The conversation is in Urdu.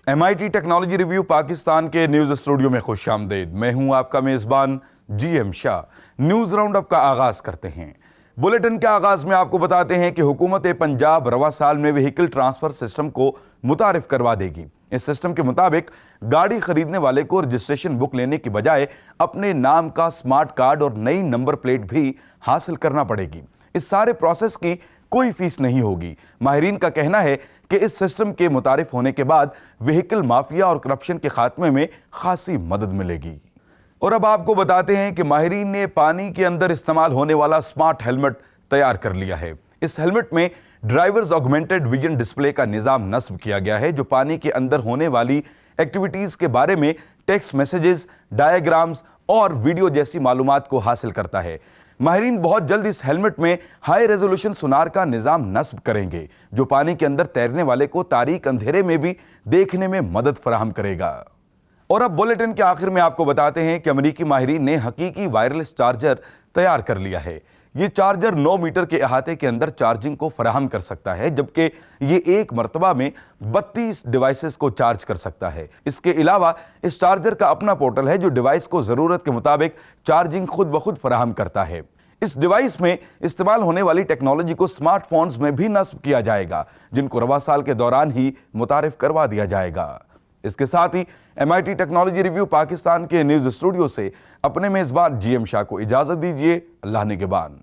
MIT ٹیکنالوجی ریویو پاکستان کے نیوز اسٹوڈیو میں خوش آمدید۔ میں ہوں آپ کا میزبان GM شاہ۔ نیوز راؤنڈ اپ کا آغاز کرتے ہیں۔ بلیٹن کے آغاز میں آپ کو بتاتے ہیں کہ حکومت پنجاب رواں سال میں وہیکل ٹرانسفر سسٹم کو متعارف کروا دے گی۔ اس سسٹم کے مطابق گاڑی خریدنے والے کو رجسٹریشن بک لینے کی بجائے اپنے نام کا سمارٹ کارڈ اور نئی نمبر پلیٹ بھی حاصل کرنا پڑے گی۔ اس سارے پروسیس کی کوئی فیس نہیں ہوگی۔ ماہرین کا کہنا ہے کہ اس سسٹم کے متعارف ہونے کے بعد وہیکل مافیا اور کرپشن کے خاتمے میں خاصی مدد ملے گی۔ اور اب آپ کو بتاتے ہیں کہ ماہرین نے پانی کے اندر استعمال ہونے والا سمارٹ ہیلمٹ تیار کر لیا ہے۔ اس ہیلمٹ میں ڈرائیورز آگمنٹڈ ویژن ڈسپلے کا نظام نصب کیا گیا ہے جو پانی کے اندر ہونے والی ایکٹیویٹیز کے بارے میں ٹیکسٹ میسیجز، ڈائیگرامز اور ویڈیو جیسی معلومات کو حاصل کرتا ہے۔ ماہرین بہت جلد اس ہیلمٹ میں ہائی ریزولوشن سونار کا نظام نصب کریں گے جو پانی کے اندر تیرنے والے کو تاریک اندھیرے میں بھی دیکھنے میں مدد فراہم کرے گا۔ اور اب بلیٹن کے آخر میں آپ کو بتاتے ہیں کہ امریکی ماہرین نے حقیقی وائرلیس چارجر تیار کر لیا ہے۔ یہ چارجر 9 میٹر کے احاطے کے اندر چارجنگ کو فراہم کر سکتا ہے جبکہ یہ ایک مرتبہ میں 32 ڈیوائسز کو چارج کر سکتا ہے۔ اس کے علاوہ اس چارجر کا اپنا پورٹل ہے جو ڈیوائس کو ضرورت کے مطابق چارجنگ خود بخود فراہم کرتا ہے۔ اس ڈیوائس میں استعمال ہونے والی ٹیکنالوجی کو سمارٹ فونز میں بھی نصب کیا جائے گا جن کو رواں سال کے دوران ہی متعارف کروا دیا جائے گا۔ اس کے ساتھ ہی MIT ٹیکنالوجی ریویو پاکستان کے نیوز اسٹوڈیو سے اپنے میزبان GM شاہ کو اجازت دیجیے۔ اللہ نگہبان۔